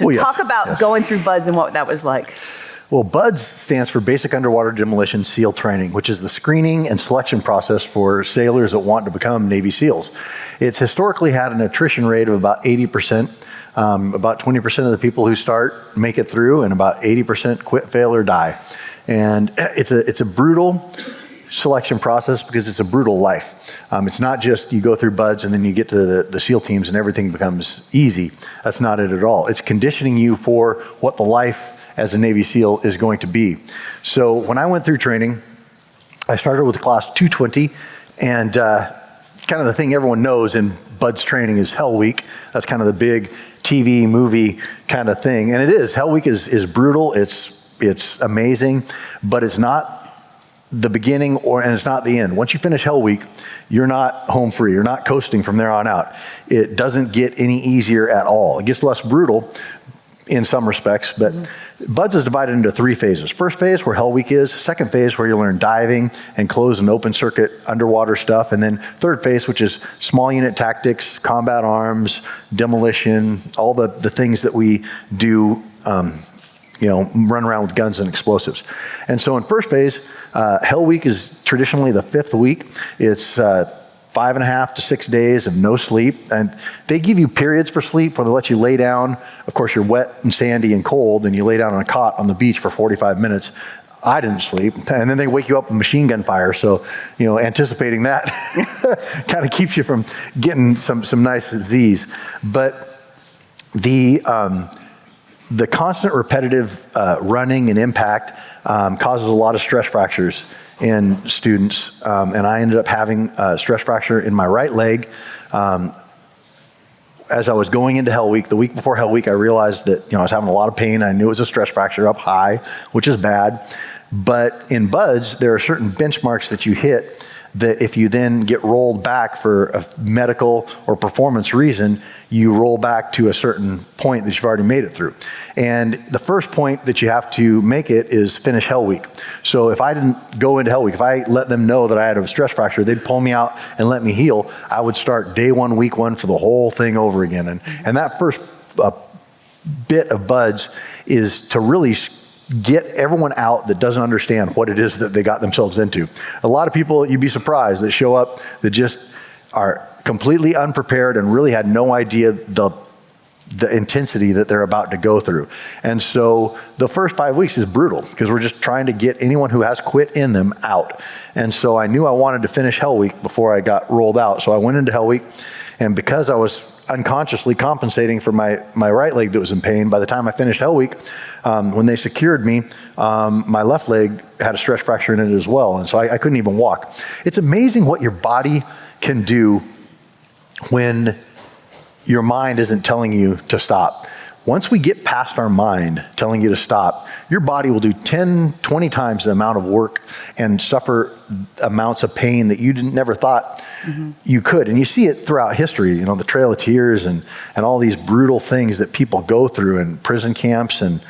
So talk about going through BUDS and what that was like. Well, BUDS stands for Basic Underwater Demolition SEAL Training, which is the screening and selection process for sailors that want to become Navy SEALs. It's historically had an attrition rate of about 80%. About 20% of the people who start make it through, and about 80% quit, fail, or die. And it's a brutal selection process because it's a brutal life. It's not just you go through BUDS and then you get to the SEAL teams and everything becomes easy. That's not it at all. It's conditioning you for what the life as a Navy SEAL is going to be. So when I went through training, I started with class 220, and kind of the thing everyone knows in BUDS training is Hell Week. That's kind of the big TV, movie kind of thing. And it is. Hell Week is brutal. It's amazing, but it's not the beginning and it's not the end. Once you finish Hell Week, you're not home free. You're not coasting from there on out. It doesn't get any easier at all. It gets less brutal in some respects, but BUDS is divided into 3 phases. First phase, where Hell Week is. Second phase, where you learn diving and closed and open circuit underwater stuff. And then third phase, which is small unit tactics, combat arms, demolition, all the things that we do, run around with guns and explosives. And so in first phase, Hell Week is traditionally the 5th week. It's 5.5 to 6 days of no sleep. And they give you periods for sleep where they let you lay down. Of course, you're wet and sandy and cold, and you lay down on a cot on the beach for 45 minutes. I didn't sleep. And then they wake you up with machine gun fire. So, anticipating that kind of keeps you from getting some nice Z's. But the constant repetitive running and impact causes a lot of stress fractures in students, and I ended up having a stress fracture in my right leg. As I was going into Hell Week, the week before Hell Week, I realized that I was having a lot of pain. I knew it was a stress fracture up high, which is bad. But in BUDS, there are certain benchmarks that you hit that if you then get rolled back for a medical or performance reason, you roll back to a certain point that you've already made it through. And the first point that you have to make it is finish Hell Week. So if I didn't go into Hell Week, if I let them know that I had a stress fracture, they'd pull me out and let me heal. I would start day 1, week 1 for the whole thing over again. And that first bit of BUDS is to really get everyone out that doesn't understand what it is that they got themselves into. A lot of people, you'd be surprised, that show up that just are completely unprepared and really had no idea the intensity that they're about to go through. And so the first 5 weeks is brutal because we're just trying to get anyone who has quit in them out. And so I knew I wanted to finish Hell Week before I got rolled out. So I went into Hell Week, and because I was unconsciously compensating for my right leg that was in pain, by the time I finished Hell Week, when they secured me, my left leg had a stress fracture in it as well. And so I couldn't even walk. It's amazing what your body can do when your mind isn't telling you to stop. Once we get past our mind telling you to stop, your body will do 10, 20 times the amount of work and suffer amounts of pain that you never thought you could. And you see it throughout history, the Trail of Tears and all these brutal things that people go through in prison camps and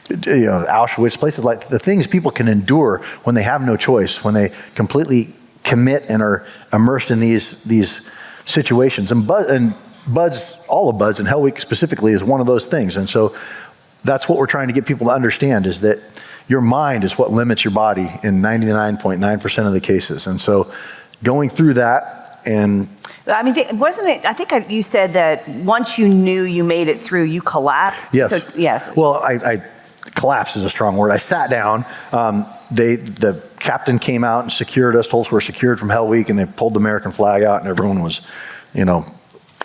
Auschwitz, places like the things people can endure when they have no choice, when they completely commit and are immersed in these situations. And BUDS, all of BUDS, and Hell Week specifically is one of those things. And so that's what we're trying to get people to understand, is that your mind is what limits your body in 99.9% of the cases. And so going through that, and I mean, wasn't it, I think you said that once you knew you made it through, you collapsed? Yes. So, yes. Well, I collapse is a strong word. I sat down. The captain came out and secured us, told us we're secured from Hell Week, and they pulled the American flag out, and everyone was,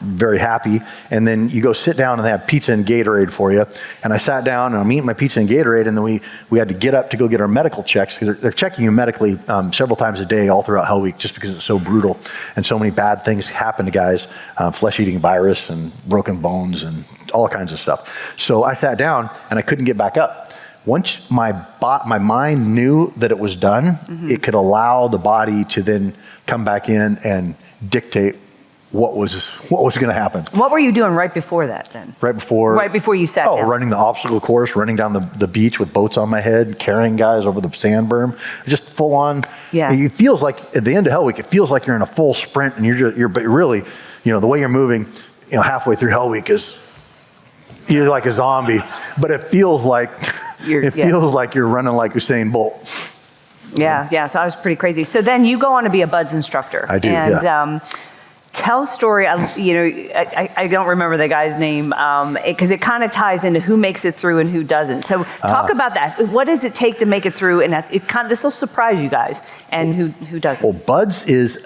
very happy. And then you go sit down, and they have pizza and Gatorade for you. And I sat down, and I'm eating my pizza and Gatorade, and then we had to get up to go get our medical checks, because they're checking you medically several times a day all throughout Hell Week, just because it's so brutal and so many bad things happen to guys, flesh-eating virus and broken bones and all kinds of stuff. So I sat down, and I couldn't get back up. Once my mind knew that it was done, it could allow the body to then come back in and dictate what was going to happen. What were you doing right before that then? Right before you sat down? Running the obstacle course, running down the beach with boats on my head, carrying guys over the sand berm, just full on. Yeah. It feels like at the end of Hell Week, it feels like you're in a full sprint, and but really, the way you're moving, halfway through Hell Week is You're like a zombie, but it feels like feels like you're running like Usain Bolt. Yeah. So I was pretty crazy. So then you go on to be a BUDS instructor. I do. And tell a story. I don't remember the guy's name because it kind of ties into who makes it through and who doesn't. So talk about that. What does it take to make it through? And this will surprise you guys. And who doesn't? Well, BUDS is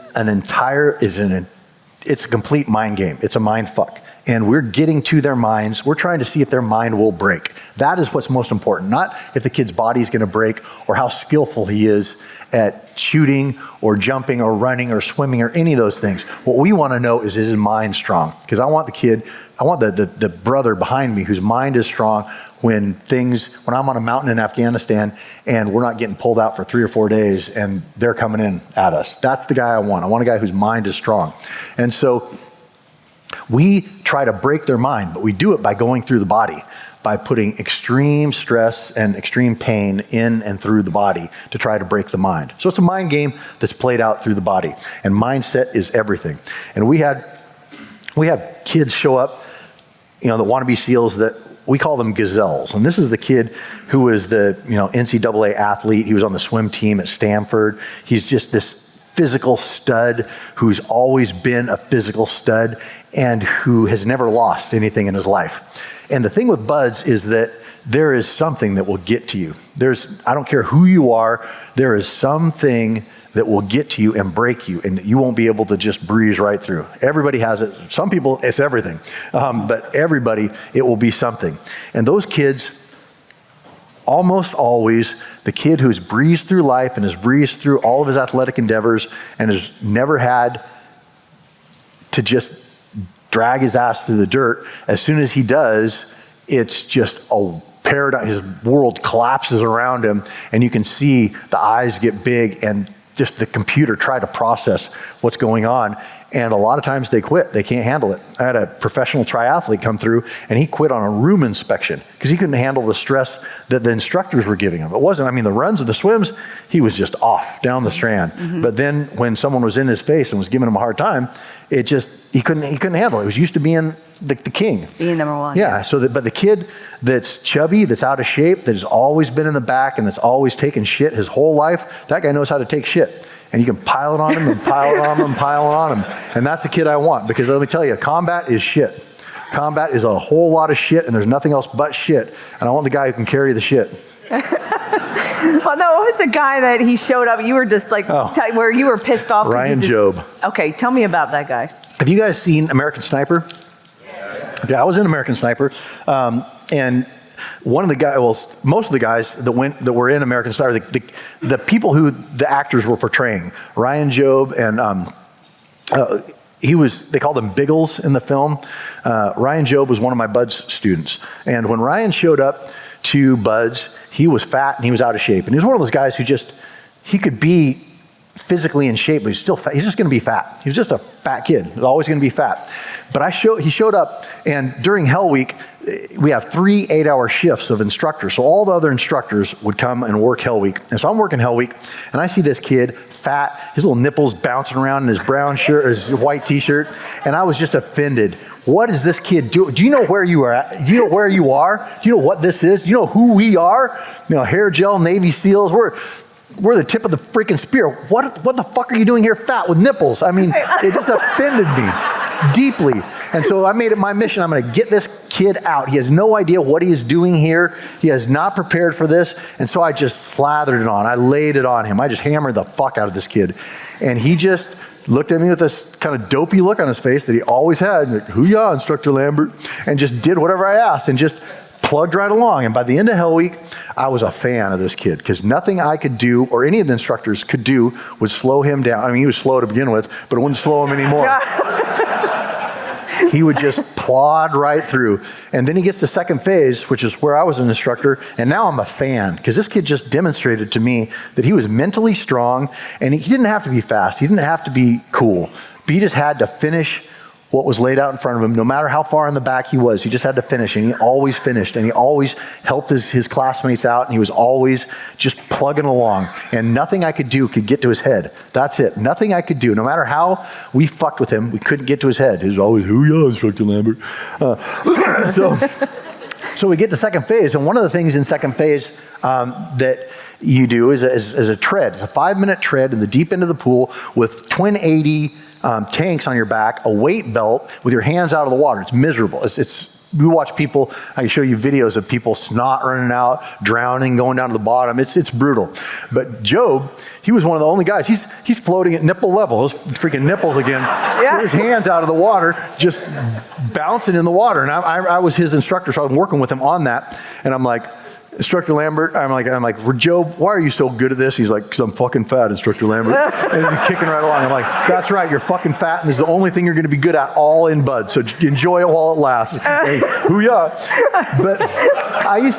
it's a complete mind game. It's a mind fuck. And we're getting to their minds. We're trying to see if their mind will break. That is what's most important. Not if the kid's body is going to break or how skillful he is at shooting or jumping or running or swimming or any of those things. What we want to know is his mind strong? Because I want the brother behind me whose mind is strong when I'm on a mountain in Afghanistan and we're not getting pulled out for 3 or 4 days and they're coming in at us. That's the guy I want. I want a guy whose mind is strong. And so we try to break their mind, but we do it by going through the body, by putting extreme stress and extreme pain in and through the body to try to break the mind. So it's a mind game that's played out through the body, and mindset is everything. And we have kids show up, that want to be SEALs that we call them gazelles. And this is the kid who was the NCAA athlete. He was on the swim team at Stanford. He's just this physical stud who's always been a physical stud and who has never lost anything in his life. And the thing with BUDS is that there is something that will get to you. I don't care who you are, there is something that will get to you and break you and that you won't be able to just breeze right through. Everybody has it. Some people, it's everything. But everybody, it will be something. And those kids, almost always, the kid who's breezed through life and has breezed through all of his athletic endeavors and has never had to just drag his ass through the dirt, as soon as he does, it's just a paradigm. His world collapses around him and you can see the eyes get big and just the computer try to process what's going on. And a lot of times they quit. They can't handle it. I had a professional triathlete come through and he quit on a room inspection because he couldn't handle the stress that the instructors were giving him. It wasn't, the runs and the swims, he was just off down the strand. Mm-hmm. But then when someone was in his face and was giving him a hard time, he couldn't handle it. He was used to being the king. Being number one. Yeah. But the kid that's chubby, that's out of shape, that has always been in the back and that's always taken shit his whole life, that guy knows how to take shit. And you can pile it on him and pile it on him and pile it on him. And that's the kid I want, because let me tell you, combat is shit. Combat is a whole lot of shit and there's nothing else but shit. And I want the guy who can carry the shit. Well, no, what was the guy that he showed up? You were just like, where you were pissed off. Ryan Job. Okay, tell me about that guy. Have you guys seen American Sniper? Yes. Yeah, I was in American Sniper. And one of the guys, most of the guys that were in American Sniper, the people who the actors were portraying, Ryan Job and they called him Biggles in the film. Ryan Job was one of my BUDS students. And when Ryan showed up to BUDS, he was fat and he was out of shape. And he was one of those guys who he could be physically in shape, but he's still fat. He's just going to be fat. He was just a fat kid. He's always going to be fat. But he showed up, and during Hell Week, we have 3 8-hour shifts of instructors. So all the other instructors would come and work Hell Week. And so I'm working Hell Week, and I see this kid, fat, his little nipples bouncing around in his brown shirt, his white t-shirt, and I was just offended. What is this kid doing? Do you know where you are at? Do you know where you are? Do you know what this is? Do you know who we are? Hair gel, Navy SEALs. We're the tip of the freaking spear. What the fuck are you doing here fat with nipples? It just offended me deeply. And so I made it my mission. I'm going to get this kid out. He has no idea what he is doing here. He has not prepared for this. And so I just slathered it on. I laid it on him. I just hammered the fuck out of this kid. And he just looked at me with this kind of dopey look on his face that he always had. Like, hoo-yah, Instructor Lambert. And just did whatever I asked and just plugged right along. And by the end of Hell Week, I was a fan of this kid because nothing I could do or any of the instructors could do would slow him down. He was slow to begin with, but it wouldn't slow him anymore. He would just plod right through. And then he gets to second phase, which is where I was an instructor, and now I'm a fan because this kid just demonstrated to me that he was mentally strong, and he didn't have to be fast. He didn't have to be cool. But he just had to finish what was laid out in front of him. No matter how far in the back he was, he just had to finish, and he always finished, and he always helped his classmates out, and he was always just plugging along, and nothing I could do could get to his head. That's it. Nothing I could do. No matter how we fucked with him, we couldn't get to his head. He was always, hoo-yah, Instructor Lambert. So we get to second phase, and one of the things in second phase that you do is a tread. It's a 5-minute tread in the deep end of the pool with twin 80 tanks on your back, a weight belt with your hands out of the water. It's miserable. We watch people, I can show you videos of people snot running out, drowning, going down to the bottom. It's brutal. But Job, he was one of the only guys. He's floating at nipple level. Those freaking nipples again. Yeah. With his hands out of the water, just bouncing in the water. And I was his instructor, so I was working with him on that. And I'm like, Instructor Lambert, I'm like, Job, why are you so good at this? He's like, because I'm fucking fat, Instructor Lambert. And he's kicking right along. I'm like, that's right, you're fucking fat, and this is the only thing you're going to be good at all in Bud. So enjoy it while it lasts. Hey, hoo-yah. But I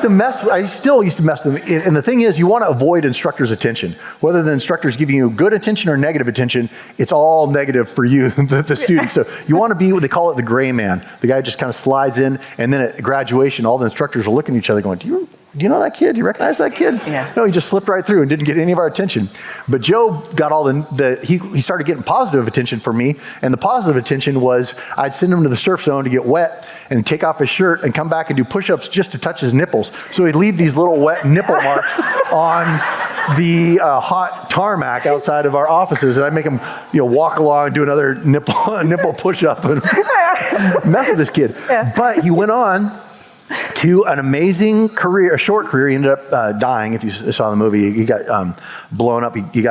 still used to mess with them. And the thing is, you want to avoid instructors' attention. Whether the instructor's giving you good attention or negative attention, it's all negative for you, the student. So you want to be what they call it the gray man. The guy just kind of slides in, and then at graduation, all the instructors are looking at each other going, do you know that kid? Do you recognize that kid? Yeah. No, he just slipped right through and didn't get any of our attention. But Job got all he started getting positive attention from me, and the positive attention was I'd send him to the surf zone to get wet and take off his shirt and come back and do push-ups just to touch his nipples. So he'd leave these little wet nipple marks on the hot tarmac outside of our offices, and I'd make him walk along and do another nipple push-up and mess with this kid. Yeah. But he went on to an amazing career, a short career. He ended up dying. If you saw the movie, he got blown up. He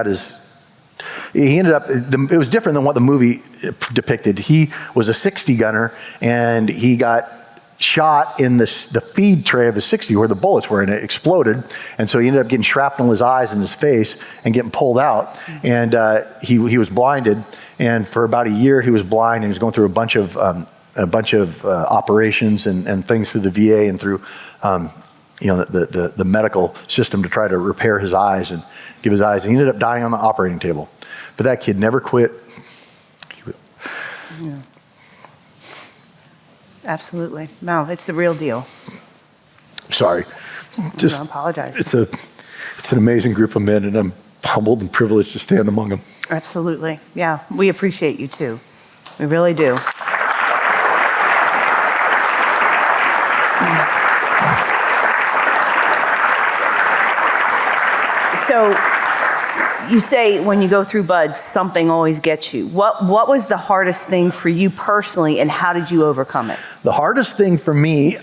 ended up, it was different than what the movie depicted. He was a 60 gunner, and he got shot in the feed tray of his 60 where the bullets were, and it exploded. And so he ended up getting shrapnel in his eyes and his face and getting pulled out. And he was blinded. And for about a year, he was blind, and he was going through a bunch of operations and things through the VA and through the medical system to try to repair his eyes and give his eyes. And he ended up dying on the operating table. But that kid never quit. Yeah. Absolutely. No, it's the real deal. Sorry. Don't apologize. It's an amazing group of men, and I'm humbled and privileged to stand among them. Absolutely. Yeah, we appreciate you too. We really do. So you say when you go through buds, something always gets you. What was the hardest thing for you personally, and how did you overcome it? The hardest thing for me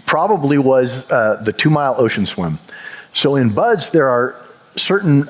probably was the 2-mile ocean swim. So in buds, there are certain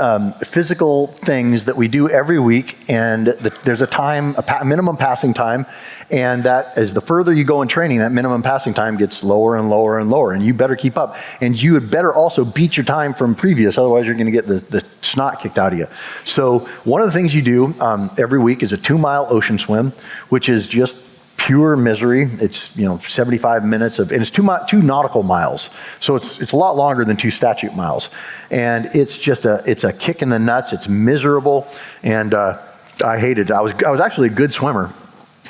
physical things that we do every week, and there's a minimum passing time, and that as the further you go in training, that minimum passing time gets lower and lower and lower, and you better keep up. And you had better also beat your time from previous, otherwise you're going to get the snot kicked out of you. So one of the things you do every week is a 2-mile ocean swim, which is just pure misery. It's 75 minutes and it's 2 nautical miles, so it's a lot longer than 2 statute miles, and it's just it's a kick in the nuts. It's miserable, and I hated it. I was actually a good swimmer.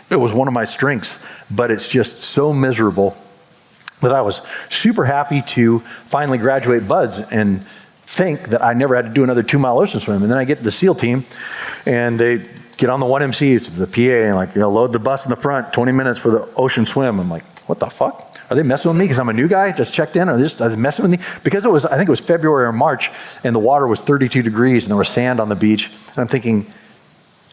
It was one of my strengths, but it's just so miserable that I was super happy to finally graduate buds and think that I never had to do another 2-mile ocean swim. And then I get to the SEAL team, and they get on the 1MC to the PA and load the bus in the front, 20 minutes for the ocean swim. I'm like, what the fuck? Are they messing with me because I'm a new guy, just checked in? Are they messing with me? Because I think it was February or March, and the water was 32 degrees, and there was sand on the beach. And I'm thinking,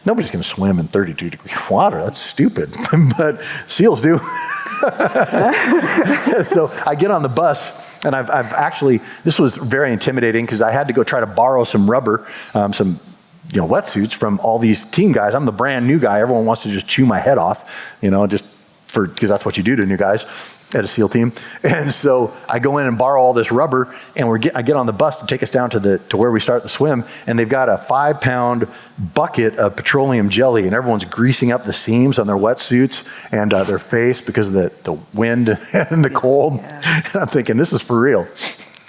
nobody's going to swim in 32-degree water. That's stupid. But SEALs do. So I get on the bus, and I've actually, this was very intimidating because I had to go try to borrow some rubber, some wetsuits from all these team guys. I'm the brand new guy. Everyone wants to just chew my head off, because that's what you do to new guys at a SEAL team. And so I go in and borrow all this rubber, and I get on the bus to take us down to where we start the swim, and they've got a 5-pound bucket of petroleum jelly, and everyone's greasing up the seams on their wetsuits and their face because of the wind and the cold. Yeah. And I'm thinking, this is for real.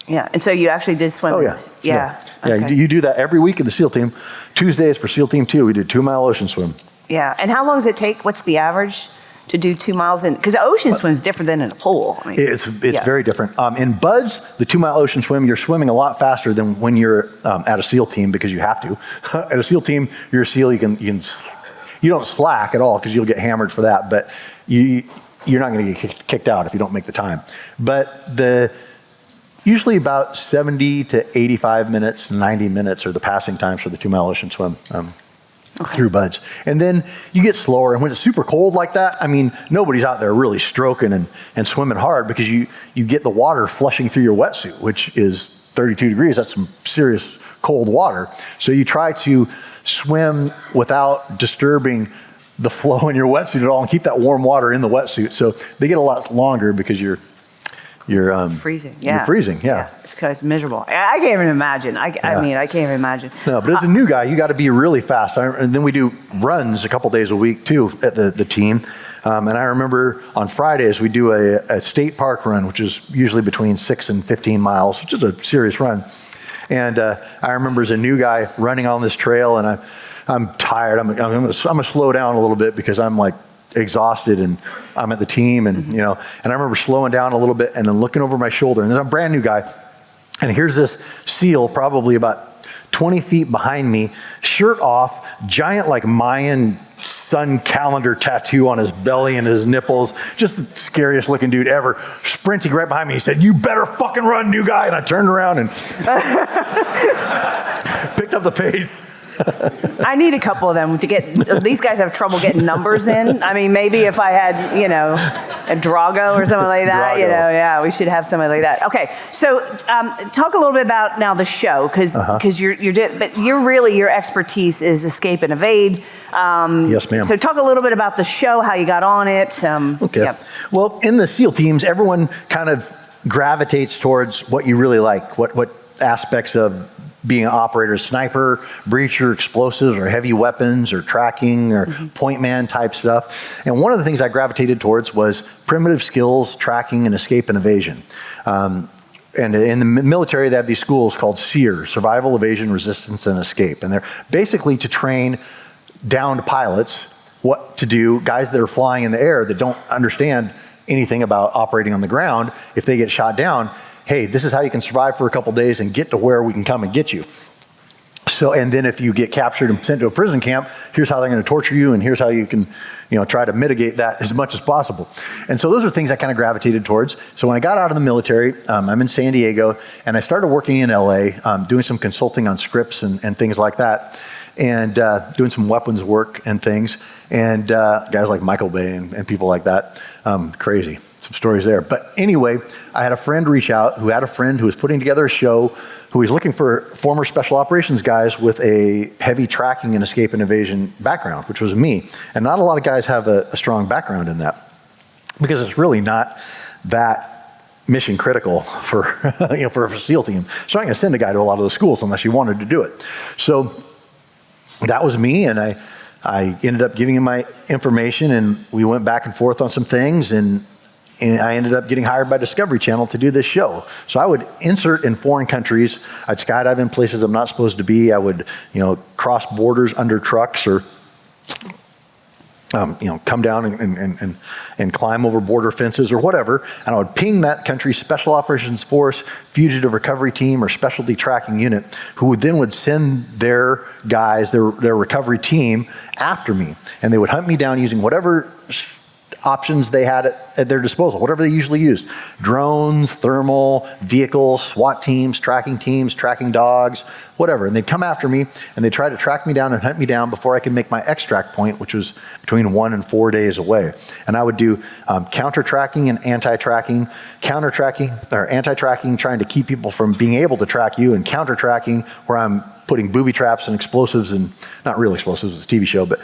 Yeah, and so you actually did swim. Oh, yeah. Yeah. Yeah, Okay. you do that every week in the SEAL team. Tuesdays for SEAL Team 2, we do 2-mile ocean swim. Yeah, and how long does it take? What's the average to do 2 miles in? Because the ocean swim is different than in a pool. I mean, it's very different. In buds, the 2-mile ocean swim, you're swimming a lot faster than when you're at a SEAL team because you have to. At a SEAL team, you're a SEAL, you don't slack at all because you'll get hammered for that. But you're not going to get kicked out if you don't make the time. But usually about 70 to 85 minutes, 90 minutes are the passing times for the 2-mile ocean swim. Through buds. And then you get slower. And when it's super cold like that, I mean, nobody's out there really stroking and swimming hard because you get the water flushing through your wetsuit, which is 32 degrees. That's some serious cold water. So you try to swim without disturbing the flow in your wetsuit at all and keep that warm water in the wetsuit. So they get a lot longer because you're freezing. You're freezing, yeah. It's miserable. I can't even imagine. I mean, I can't even imagine. No, but as a new guy, you got to be really fast. And then we do runs a couple days a week too at the team. And I remember on Fridays we do a state park run, which is usually between 6 and 15 miles, which is a serious run. And I remember as a new guy running on this trail, and I'm tired. I'm gonna slow down a little bit because I'm like exhausted, and I'm at the team, and and I remember slowing down a little bit and then looking over my shoulder, and then I'm a brand new guy, and here's this seal probably about 20 feet behind me, shirt off, giant like Mayan sun calendar tattoo on his belly and his nipples, just the scariest looking dude ever, sprinting right behind me. He said, "You better fucking run, new guy." And I turned around and picked up the pace. I need a couple of them to get, these guys have trouble getting numbers in. I mean, maybe if I had, a Drago or something like that, Drago. we should have somebody like that. Okay, so talk a little bit about now the show, because but your expertise is escape and evade. Yes, ma'am. So talk a little bit about the show, how you got on it. Okay. Yep. Well, in the SEAL teams, everyone kind of gravitates towards what you really like, what aspects of being an operator, sniper, breacher, explosives, or heavy weapons, or tracking, or point man type stuff. And one of the things I gravitated towards was primitive skills, tracking, and escape and evasion. And in the military, they have these schools called SEER, Survival, Evasion, Resistance, and Escape. And they're basically to train downed pilots what to do, guys that are flying in the air that don't understand anything about operating on the ground. If they get shot down, hey, this is how you can survive for a couple days and get to where we can come and get you. So, and then if you get captured and sent to a prison camp, here's how they're going to torture you, and here's how you can, try to mitigate that as much as possible. And so those are things I kind of gravitated towards. So when I got out of the military, I'm in San Diego, and I started working in LA, doing some consulting on scripts and things like that, and doing some weapons work and things, and guys like Michael Bay and people like that. Crazy. Some stories there. But anyway, I had a friend reach out who had a friend who was putting together a show, who was looking for former special operations guys with a heavy tracking and escape and evasion background, which was me. And not a lot of guys have a strong background in that, because it's really not that mission critical for for a SEAL team. So I'm going to send a guy to a lot of those schools unless you wanted to do it. So that was me, and I ended up giving him my information, and we went back and forth on some things, and I ended up getting hired by Discovery Channel to do this show. So I would insert in foreign countries. I'd skydive in places I'm not supposed to be. I would, cross borders under trucks, or, come down and climb over border fences or whatever. And I would ping that country's special operations force, fugitive recovery team, or specialty tracking unit, who would send their guys, their recovery team after me. And they would hunt me down using whatever options they had at their disposal, whatever they usually used. Drones, thermal, vehicles, SWAT teams, tracking dogs, whatever. And they'd come after me, and they'd try to track me down and hunt me down before I could make my extract point, which was between 1 and 4 days away. And I would do counter-tracking and anti-tracking. Counter-tracking, or anti-tracking, trying to keep people from being able to track you, and counter-tracking, where I'm putting booby traps and explosives, and not real explosives, it's a TV show, but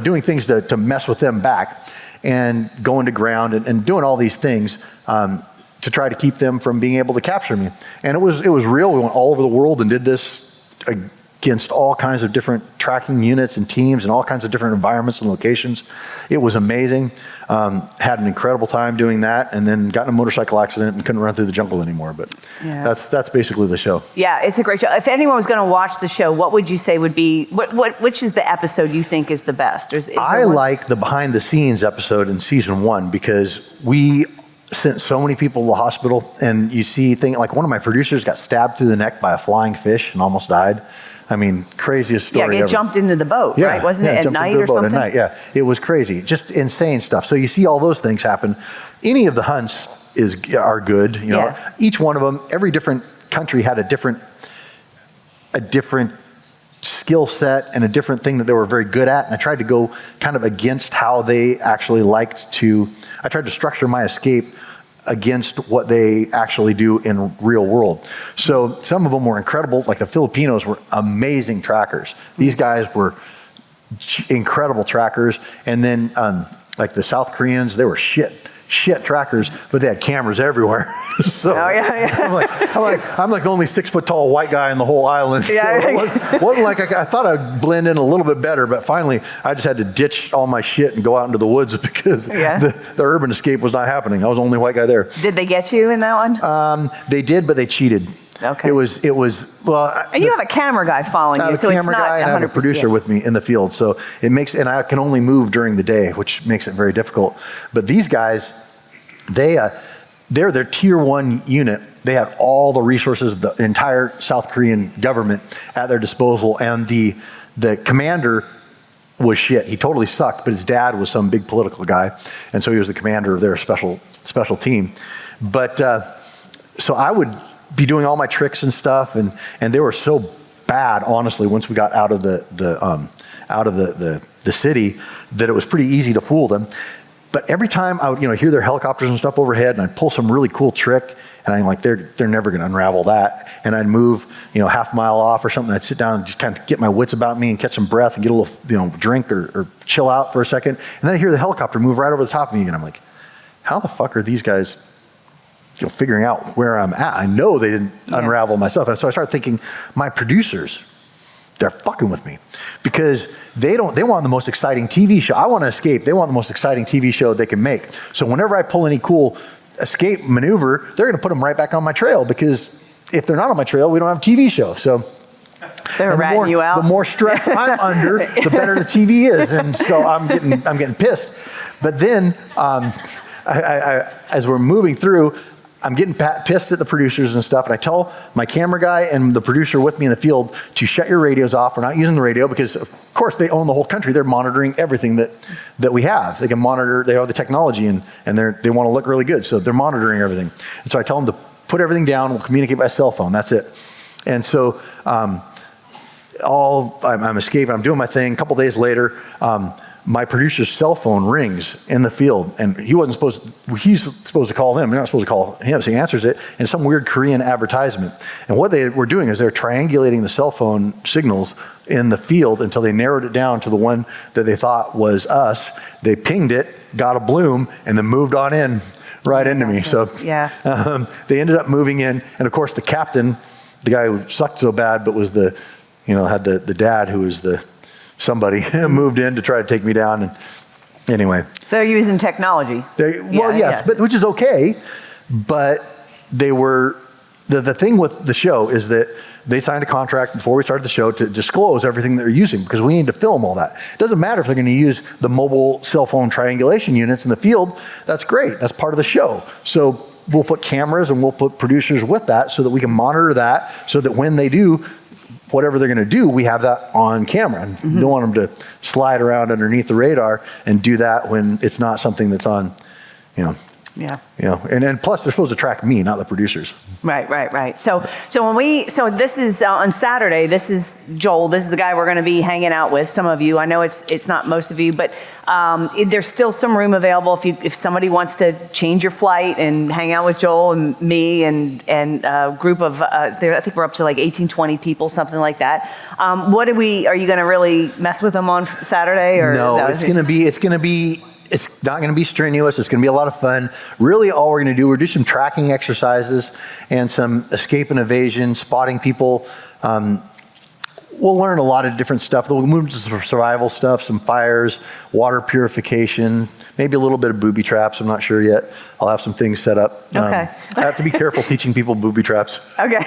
doing things to mess with them back, and going to ground and doing all these things to try to keep them from being able to capture me. And it was real. We went all over the world and did this against all kinds of different tracking units and teams and all kinds of different environments and locations. It was amazing. Had an incredible time doing that, and then got in a motorcycle accident and couldn't run through the jungle anymore. But that's basically the show. Yeah, it's a great show. If anyone was going to watch the show, what would you say would be, which is the episode you think is the best? I like the behind the scenes episode in season 1, because we sent so many people to the hospital, and you see things like one of my producers got stabbed through the neck by a flying fish and almost died. I mean, craziest story Yeah, ever. it jumped into the boat, right? Wasn't it at night or something? At night, yeah. It was crazy. Just insane stuff. So you see all those things happen. Any of the hunts are good. You know, each one of them, every different country had a different skill set and a different thing that they were very good at. And I tried to go kind of against how they actually liked to, I tried to structure my escape against what they actually do in real world. So some of them were incredible. Like the Filipinos were amazing trackers. These guys were incredible trackers. And then like the South Koreans, they were shit trackers, but they had cameras everywhere. So I'm like the only 6 foot tall white guy in the whole island. Yeah, so it wasn't like I thought I'd blend in a little bit better, but finally I just had to ditch all my shit and go out into the woods because the urban escape was not happening. I was the only white guy there. Did they get you in that one? They did, but they cheated. Okay. It was well. And you have a camera guy following you, so it's not 100%. I have a producer with me in the field, so it makes, and I can only move during the day, which makes it very difficult. But these guys, they're their tier 1 unit. They had all the resources of the entire South Korean government at their disposal, and the commander was shit. He totally sucked, but his dad was some big political guy, and so he was the commander of their special team. But so I would be doing all my tricks and stuff, and they were so bad, honestly, once we got out of the city, that it was pretty easy to fool them. But every time I would, hear their helicopters and stuff overhead, and I'd pull some really cool trick, and I'm like, they're never going to unravel that. And I'd move, half a mile off or something. I'd sit down and just kind of get my wits about me and catch some breath and get a little, drink or chill out for a second. And then I hear the helicopter move right over the top of me, and I'm like, how the fuck are these guys figuring out where I'm at? I know they didn't unravel my stuff. And so I started thinking, my producers, they're fucking with me because they want the most exciting TV show. I want to escape. They want the most exciting TV show they can make. So whenever I pull any cool escape maneuver, they're going to put them right back on my trail, because if they're not on my trail, we don't have a TV show. So they're ratting you out. The more stress I'm under, the better the TV is. And so I'm getting pissed. But then as we're moving through, I'm getting pissed at the producers and stuff, and I tell my camera guy and the producer with me in the field to shut your radios off. We're not using the radio because, of course, they own the whole country. They're monitoring everything that we have. They can monitor. They have the technology, and they want to look really good, so they're monitoring everything. And so I tell them to put everything down. We'll communicate by cell phone. That's it. And so I'm escaping. I'm doing my thing. A couple days later, my producer's cell phone rings in the field, and he's supposed to call them. They're not supposed to call him, so he answers it, and it's some weird Korean advertisement. And what they were doing is they're triangulating the cell phone signals in the field until they narrowed it down to the one that they thought was us. They pinged it, got a bloom, and then moved on in right into me. So they ended up moving in, and of course the captain, the guy who sucked so bad but was had the dad who was somebody moved in to try to take me down. And anyway. So you're using technology. Yes, but which is okay. But they were, the thing with the show is that they signed a contract before we started the show to disclose everything they're using, because we need to film all that. It doesn't matter if they're going to use the mobile cell phone triangulation units in the field. That's great. That's part of the show. So we'll put cameras and we'll put producers with that so that we can monitor that, so that when they do whatever they're going to do, we have that on camera. And you don't want them to slide around underneath the radar and do that when it's not something that's on, and plus they're supposed to track me, not the producers. Right. So this is on Saturday. This is Joel. This is the guy we're going to be hanging out with. Some of you, I know it's not most of you, but there's still some room available if somebody wants to change your flight and hang out with Joel and me and a group of I think we're up to like 18, 20 people, something like that. Are you going to really mess with them on Saturday? Or no, it's not going to be strenuous. It's going to be a lot of fun. Really, all we're going to do, we'll do some tracking exercises and some escape and evasion, spotting people. We'll learn a lot of different stuff. We'll move to some survival stuff, some fires, water purification, maybe a little bit of booby traps. I'm not sure yet. I'll have some things set up. Okay. I have to be careful teaching people booby traps. Okay.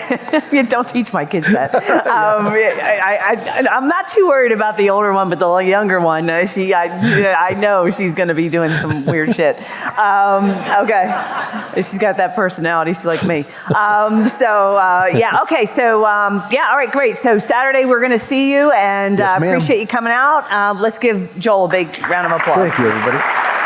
Yeah, don't teach my kids that. I'm not too worried about the older one, but the younger one, I know she's going to be doing some weird shit. Okay. She's got that personality. She's like me. Yeah, okay. So, yeah, all right, great. So Saturday we're going to see you, and Yes, ma'am. appreciate you coming out. Let's give Joel a big round of applause. Thank you, everybody.